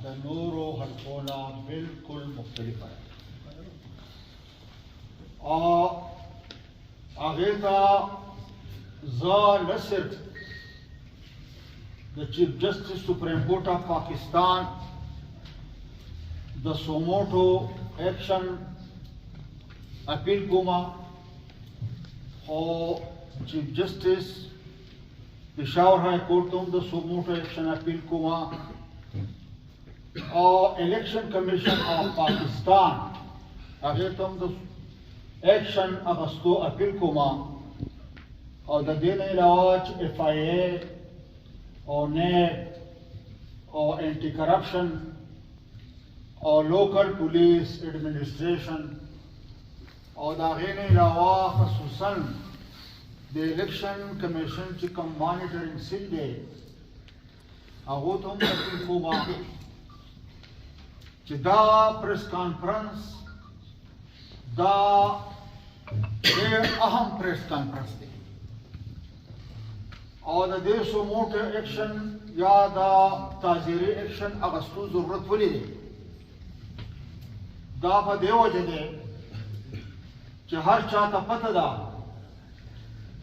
د نورو حلقونه بالکل مختلفه ده او هغې ته زه نه صرف د چیف جسټس سپریم کورټ آف پاکستان د سوموټو ایکشن اپیل کوم خو چیف جسټس پېښور های کورټ ته هم د سوموټو ایکشن اپیل کوم او الیکشن کمیشن آف پاکستان هغې ته هم د ایکشن اخیستو اپیل کوم او د دې نه علاوه چې اف آی اے او نیب او اینٹی کرپشن او لوکل پولیس ایڈمنسٹریشن او د هغې نه علاوه خصوصا د الیکشن کمیشن چې کوم مانیټرینګ سیل دی هغو ته هم اپیل کوم چې دا پریس کانفرنس دا ډېر اهم پریس کانفرنس دی او د دې سوموټو ایکشن یا د تعزیري ایکشن اخیستو ضرورت ولې دی دا په دې وجه دی چې هر چا ته پته ده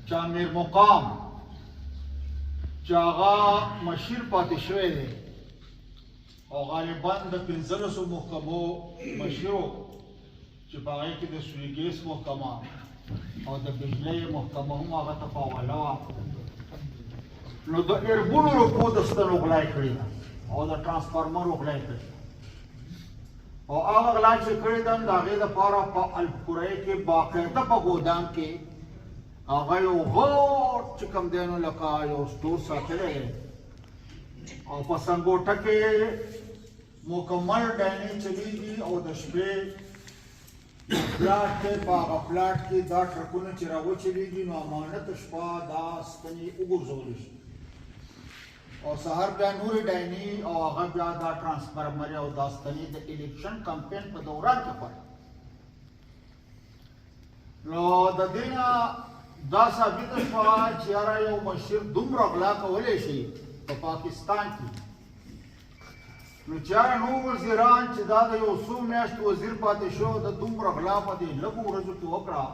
چې امیر مقام چې هغه مشیر پاتې شوی دی او غالبا د 15 محکمو مشیرو چې په هغې کې د سوی ګیس محکمه او د بجلۍ محکمه هم هغه ته په حواله وه نو د اربونو روپو د ستنو غلای کړې ده او د ټرانسفارمر غلای کړې او هغه غلا چې کړې ده د هغې دپاره په الپورۍ کې باقاعده په ګودام کې هغه یو غوټ چې کوم دی نو لکه یو سټور ساتلی دی او په سنګوټه کې مکمل ډاینې چلیږي او د شپې پلاټ دی په هغه پلاټ کې دا ټرکونه چې راوچلیږي نو امانت شپه دا ستنې وګرځولی شي او سهار بیا نورې ډاینې او هغه بیا دا ټرانسفارمرې او دا ستنې د الیکشن کمپین په دوران کې خوړل نو د دې نه دا ثابته شوه چې یاره یو مشر دومره غلا کولی شي په پاکستان کې نو چې یاره نور وزیران چې دا د یو څو میاشتو وزیر پاتې شو د دومره غلا په دې لږو ورځو کې وکړه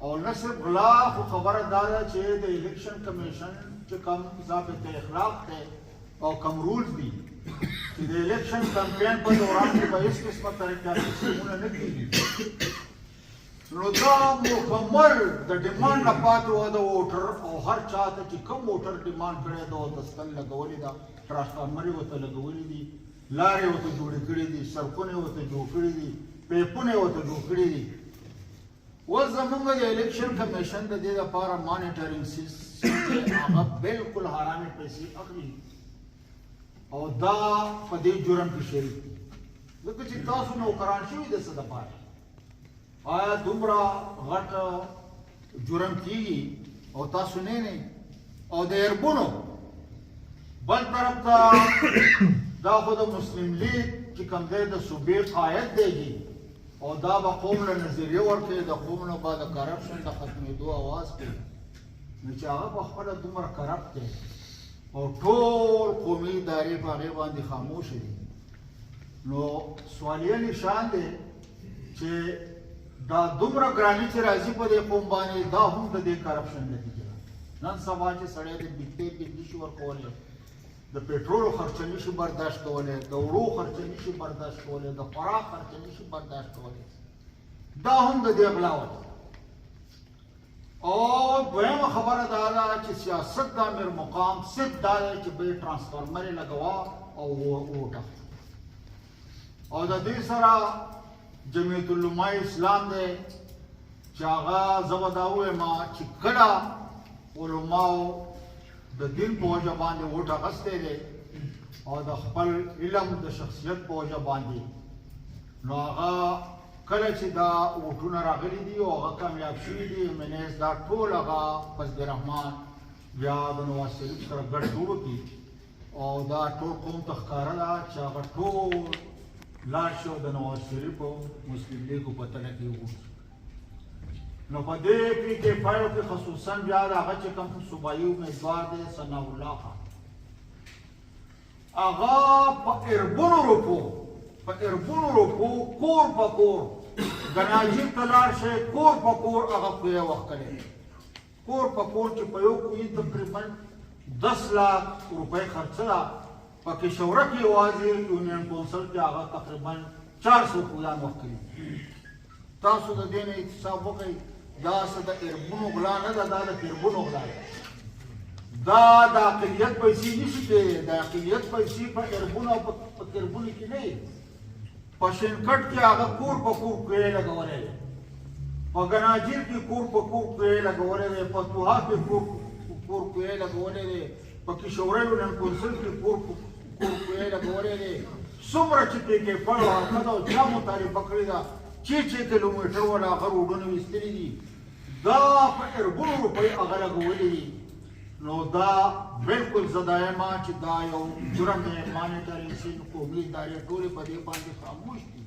او نه صرف غلا خو خبره دا ده چې د الیکشن کمیشن چې کوم ضابطه اخلاق دی او کوم رولز دي چې د الیکشن کمپین په دوران کې به هېڅ قسمه طریقاتي سیمونه نه کېږي نو دا مکمل د ډیمانډ نه پاتې وه د ووټر او هر چا ته چې کوم ووټر ډیمانډ کړی ده ورته ستن لګولې ده ټرانسفارمر یې ورته لګولي دي لارې ورته جوړې کړي دي سړکونه یې ورته جوړ کړي دي پیپونه یې ورته جوړ کړي دي اوس زموږ د الیکشن کمیشن د دې لپاره مانیټرینګ سیسټم هغه بالکل حرامې پیسې اخلي او دا په دې جرم کې شریک دي ځکه چې تاسو نوکران شوي د څه دپاره آیا دومره غټ جرم کېږي او تاسو نه او د اربونو بل طرف ته دا خو د مسلم لیگ چې کوم دی د صوبې قاید دی او دا به قوم له نظریه ورکوي د قوم نه به د کرپشن د ختمېدو اواز کوي نو چې هغه په خپله دومره کرپټ دی او ټول قومي ادارې په هغې باندې خاموشه دي نو سوالیه نشان دی چې دا دومره ګراني چې راځي په دې قوم باندې دا هم د دې کرپشن نتیجه ده نن سبا چې سړی د بېکتې بېکلي شي ورکولی د پېټرولو خرچه نشي برداشت کولی د وړو خرچه نشي برداشت کولی د خوراک خرچه نشي برداشت کولی دا هم د دې غلا وجه او دویمه خبره دا ده چې سیاست د امیر مقام صرف دا دی چې به یې ټرانسفارمر یې لګوه او ووټ او د دې سره جمعیت العلماء اسلام دی چې هغه زه به دا ووایم چې کله علماو د دین په وجه باندې ووټ اخیستی دی او د خپل علم د شخصیت په وجه باندې نو هغه کله چې دا ووټونه راغلي دي او هغه کامیاب شوي دي منیز دا ټول هغه فضل الرحمن بیا د نواز شریف سره ګډ جوړ کړي او دا ټول قوم ته ښکاره ده چې هغه ټول لاړ شي او د نواز شریف او مسلم لیګو په تله کې وګوري نو په دې کې پایو کې خصوصا بیا د هغه چې کوم صوبایي امیدوار دی ثناء الله خان هغه په اربونو روپو کور په کور ګناجي ته لاړ شئ کور په کور هغه کویه وکړئ کور په کور چې په یو کوی تقریبا 10 लाख روپۍ خرڅه ده پکې شوره کې یوازې یونین کونسل کې هغه تقریبا 400 کویان وکړي تاسو د دې نه حساب وکړئ دا څه د اربونو غلا نه ده دا د تربونو غلا ده دا د اقلیت پیسې نشي کېدی د اقلیت پیسې په اربونو او په تربونو کې نه په شنکټ کې هغه کور په کور کویې لګولی دی په ګناجیر کې کور په کور کویې لګولی دی په توها کې کور کویې لګولی دی په کشوره یونین کونسل کې کور کویې لګولی دی څومره چې پکې پړ او حرکت او چا مطالبه کړې ده چې کیلومیټر ولا هغه روډونه ویستلي دي دا په اربونو روپۍ هغه لګولي دي نو دا بالکل زه دا یم چې دا یو جرم دی مانیټري سین قومي ادارې ټولې په دې باندې خاموش دي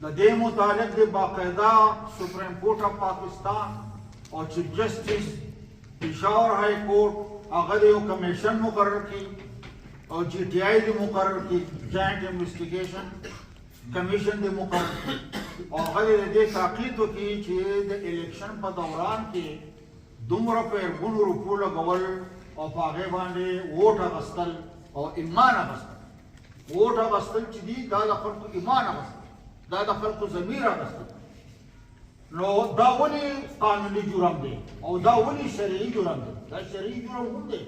د دې متعلق د باقاعده سپریم کورټ اف پاکستان او چیف جسټس پېښور های کورټ هغه د یو کمیشن مقرر کړي او جی ټي آی دې مقرر کړي جاینټ انویسټیګیشن کمیشن دې مقرر کړي او هغه دې تاکید وکړي چې د الیکشن په دوران کې دومره په اربونو روپو لګول او په هغې باندې ووټ اخیستل او ایمان اخیستل ووټ اخیستل چې دي دا د خلکو ایمان اخیستل دا د خلکو ضمیر اخیستل نو دا ولې قانوني جرم دی او دا ولې شرعي جرم دی دا شرعي جرم هم دی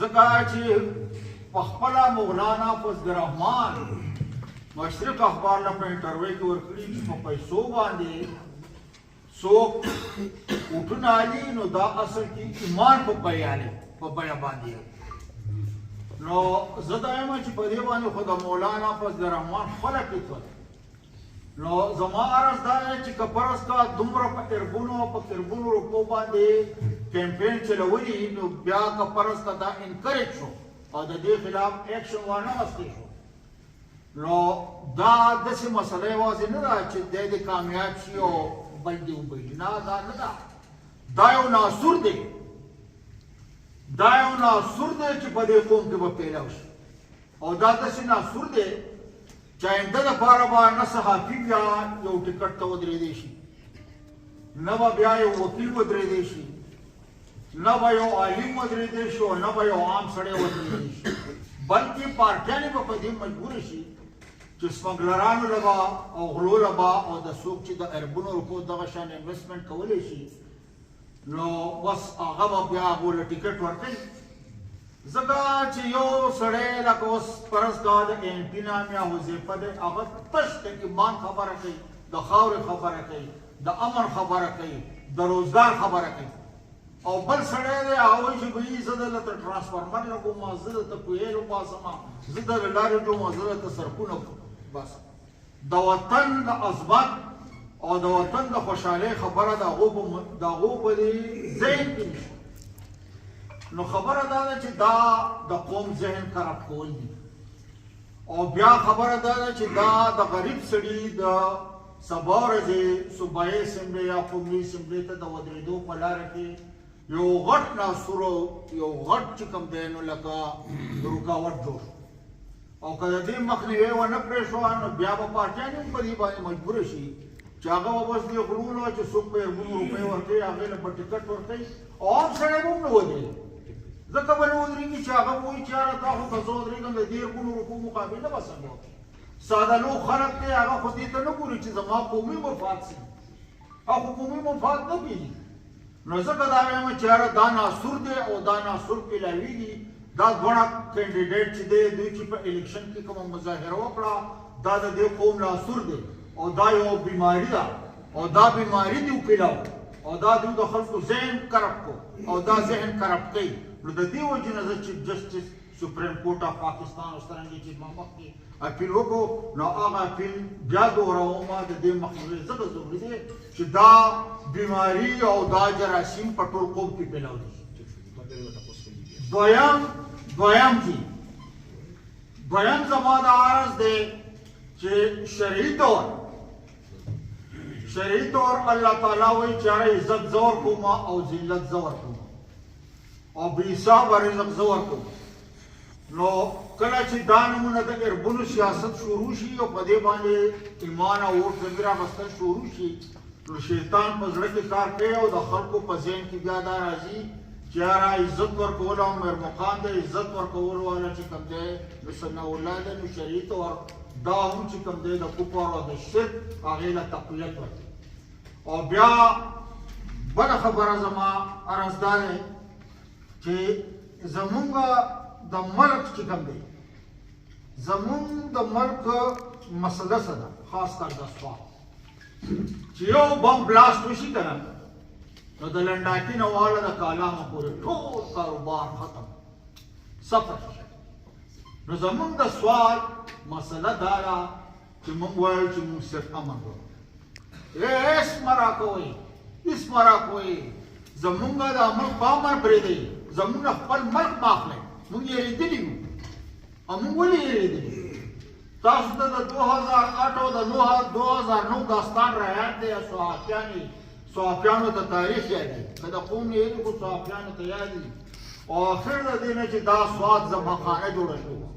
ځکه چې په خپله مولانا فضل الرحمن مشرق اخبار له په انټرویو کې ورکړي چې په پیسو باندې څوک وټونه علي نو دا اصل کې ایمان په بیه باندې نو زه دا یم چې په دې باندې خو د مولانا فضل الرحمن خپله فتوا نو زما عرض دا دی چې که فرض کا دومره په اربونو او په تربونو روپو باندې کمپین چلولي نو بیا که فرض کا دا انکریج شو او د دې خلاف ایکشن وانه واخیستل شو نو دا داسې مسله یوازې نه ده چې دی دې کامیاب شي او بل دې وبهلي نه دا نه ده دا یو ناسور دی دا یو ناسور دی چې په دې قوم کې به پیدا شي او دا داسې ناسور دی چې آینده دپاره به نه صحافي بیا یو ټکټ ته ودرېدی شي نه به بیا یو وکیل ودرېدی شي نه به یو عالم ودرېدی شي او نه به یو عام سړی ودرېدی شي بلکې پارټیانې به په دې مجبوره شي چې سمګلرانو له به او غلو له به او د څوک چې د اربونو روپو دغه شان انویسټمنټ کولی شي نو بس هغه به بیا هغو له ټکټ ورکوي ځکه چې یو سړی لکه اوس فرض کوه د ایم پي نام یا وظیفه دی هغه تش د ایمان خبره کوي د خاورې خبره کوي د امن خبره کوي د روزګار خبره کوي او بل سړی دی هغه وایي چې بهي زه دلته ټرانسفارمر لګوم زه دلته کویل وباسم زه د لارې جوړوم زه دلته سړکونه بس د وطن د عظمت او د وطن د خوشحالۍ خبره د هغو په دې ذهن کې نشي نو خبره دا ده چې دا د قوم ذهن خراب کول دي او بیا خبره دا ده چې دا د غریب سړي د سبا ورځې صوبایي اسمبلۍ یا قومي اسمبلۍ ته د ودرېدو په لاره کې یو غټ ناسور یو غټ چې کوم دی نو لکه رکاوټ جوړ شو او که د دې مخنیوی ونه پرې شوه نو بیا به پارټیانې هم په دې باندې مجبوره شي چې هغه به بس دې غلو نه چې څوک به اربونو روپۍ ورکوي هغې له به ټکټ ورکوي او عام سړی به هم نه ودرېږي ځکه به نه ودرېږي چې هغه به وایي چې یاره تا خو که زه ودرېږم د دې اربونو روپو مقابله به څنګه وکړي ساده لوغ خلک دی هغه خو دې ته نه ګوري چې زما قومي مفاد سي هغه خو قومي مفاد نه پېژني نو ځکه دا وایم چې یاره دا ناسور دی او دا ناسور پیلاویږي دا دواړه کینډیډیټ چې دی دوی چې په الیکشن کې کومه مظاهره وکړه دا د دې قوم ناسور دی او دا یو بیماري ده او دا بیماري دی وپیلاو او دا دوی د خلکو ذهن کرپ کو او دا ذهن کرپ کوي نو د دې وجې نه زه چیف جسټس سپریم کورټ اف پاکستان او څرنګه چې ما مخکې اپیل وکړو نو هغه اپیل بیا دوهروم د دې مخنیوی ځکه ضروري دی چې دا بیماري او دا جراثیم په ټول قوم کې پیلاو دي دویم زما دا عرض دی چې شرعي طور الله تعالی وایي چې هره عزت زه ورکوم او ذلت زه ورکوم او بې حسابه رزق زه ورکوم نو کله چې دا نمونه د اربونو سیاست شروع شي او په دې باندې ایمان او ووټ زمي راوستل شروع شي نو شیطان په زړه کې کار کوي او د خلکو په ذهن کې بیا دا راځي چې یاره عزت ورکول او میر مقام دی عزت ورکول والا چې کوم دی نو ثنا الله دی نو شریعت ور دا هم چې کوم دی د کفر او د شرک هغې له تقویت ورکوي او بیا بله خبره زما عرض دا دی چې زمونږ د ملک چې کوم دی زمونږ د ملک مسله څه ده خاص کر د سوال چې یو بم بلاست وشي که نه نو د لنډاکي نه واله د کالامه پورې ټول کاروبار ختم صفر شي نو زمونږ د سوال مسله دا ده چې موږ وایو چې موږ صرف امن غواړو هېڅ مه راکوئ هېڅ مه راکوئ زمونږ د ملک په امن پرېږدئ زمونږ خپل ملک مه اخلئ موږ یېرېدلي یو او موږ ولې یېرېدلي تاسو ته د 2008 او د 2009 داستان را یاد دی صحافیانو ته تاریخ یاد دی که د قوم نه یې خو صحافیانو ته یاد دي او آخر د دې نه چې دا سوات ذبحخانه جوړه شوه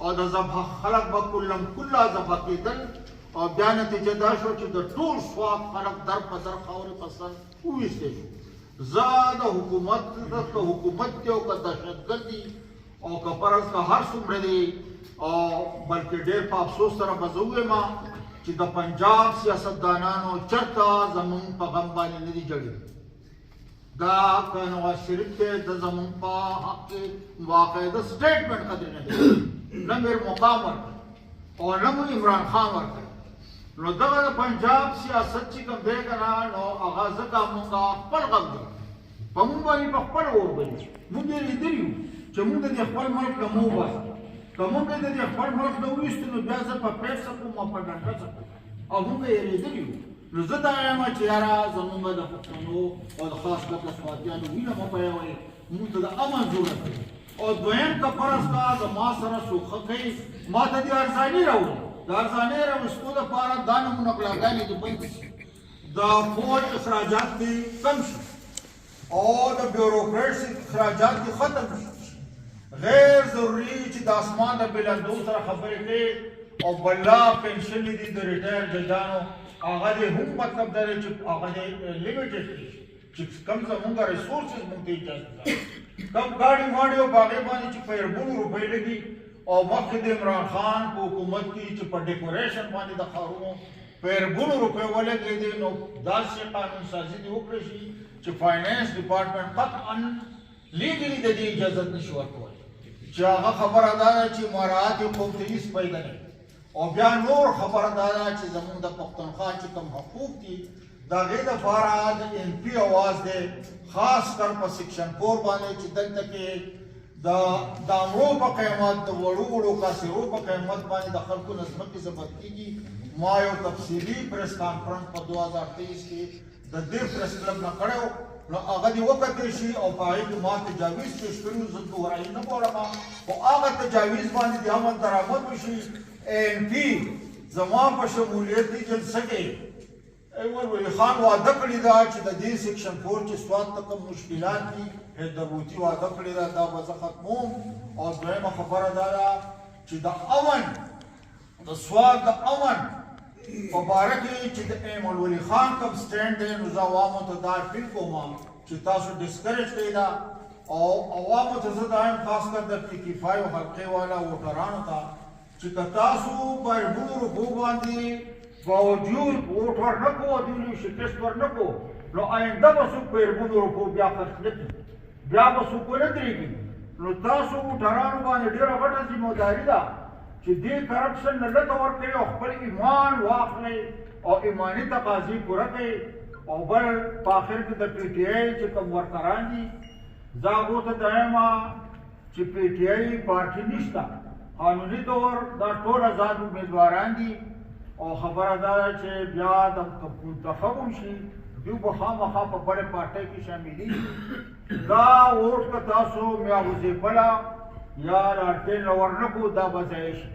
او د ذبح خلک به کلم کله ذبح کېدل او بیا نتیجه دا شوه چې د ټول سوات خلک در په در خاورې په سر وویستې شو زه د حکومت که حکومت دی او که دهشتګرد دي او که فرض که هر څومره دی او بلکې ډېر په افسوس سره به زه ووایم چې د پنجاب سیاستدانانو چېرته زموږ په غم باندې نه دي جړلي دا که نواز شریف دی د زموږ په حق کې باقاعده سټیټمنټ قدر نه دی نه میر مقام ورکړي او نه مو عمران خان ورکړي نو دغه د پنجاب سیاست چې کوم دی که نه نو هغه ځکه مونږ خپل غم دی په مونږ باندې په خپله وربلي مونږ یې لیدلي یو چې مونږ د دې خپل ملک نه مو وباسو که مونږ یې د دې خپل ملک نه وویستو نو بیا زه په پیټ څکوم او په ډنډه څکوم او مونږ یې لیدلي یو نو زه دا یم چې یاره زمونږ د پښتنو او د خاص کر د سواتیانو وینه مه بهوئ مونږ ته د امن ضرورت دی او دویم که فرض کا زما سره سوخه کوي ما ته دې ارزاني راوړي د ارزانۍ راوستو لپاره دا نمونه غلاګانې دې بند شي د فوج اخراجات دې کم شي او د بیوروکراسي اخراجات دې ختم شي غیر ضروري چې د اسمان د بلندو سره خبرې کوي او بلا پنشن دي د ریټایر ججانو هغه دې هم مطلب دا دی چې هغه دې لیمیټډ کړي چې کم زمونږ ریسورسز مونږ ته اجازه کم ګاډي ماډي او باغې باندې چې په اربونو روپۍ لګي او مخکې د عمران خان په حکومت کې چې په ډیکوریشن باندې د ښارونو په اربونو روپۍ ولګېدې نو داسې قانون سازي دې وکړی شي چې فاینانس ډپارټمنټ قطعا لیګلي د دې اجازت نشي ورکولی چې هغه خبره دا ده چې مراعات قوم ته هېڅ پیدا نه او بیا نور خبره دا ده چې زمونږ د پښتونخوا چې کوم حقوق دي د هغې دپاره د ایم پي اواز دی خاص کر په سیکشن 4 باندې چې دلته کې د دامرو په قیمت د وړو وړو کاسرو په قیمت باندې د خلکو نه ځمکې ضبط کېږي ما یو تفصیلي پریس کانفرنس په 2023 کې د دې پریس کلب نه کړی نو هغه دې وکتلی شي او په هغې کې ما تجاویز پیش کړي زه دوهرایي نه غواړم خو هغه تجاویز باندې د امن درآمد وشي ایم پي زما په شمولیت دې جلسه کې ولی خان وعده کړې ده چې د دې سیکشن 4 چې سوات ته کوم مشکلات دي حیدربوتي وعده کړې ده دا به زه ختموم او دویمه خبره دا ده چې د امن د سوات د امن په باره کې چې د ایمل ولی خان کوم سټینډ دی نو زه عوامو ته دا اپیل کوم چې تاسو ډسکریج کړئ دا او عوامو ته زه دا یم خاص کر د پي کې 5 حلقې والا ووټرانو ته چې که تاسو په اربونو روپو باندې باوجود ووټ ورنه کړو او دوی شکست ورنه کړو نو آینده به څوک په اربونو روپو بیا خرڅ نه کړي بیا به څوک ونه درېږي نو تاسو ووټرانو باندې ډېره غټه ذمهداري ده چې دې کرپشن نه لته ورکوي او خپل ایمان واخلئ او ایماني تقاضي پوره کړئ او بل په آخر کې د پی ټي آی چې کوم ورکران دي زه هغو ته دا یم چې پی ټي آی پارټي نشته قانوني طور دا ټول آزاد امیدواران دي او خبره دا ده چې بیا د منتخب هم شي دوی به خامخا په بلې پارټۍ کې شاملېږي دا ووټ که تاسو میاغوزې بله یا لالټین ورنه کړو دا به ضایع شي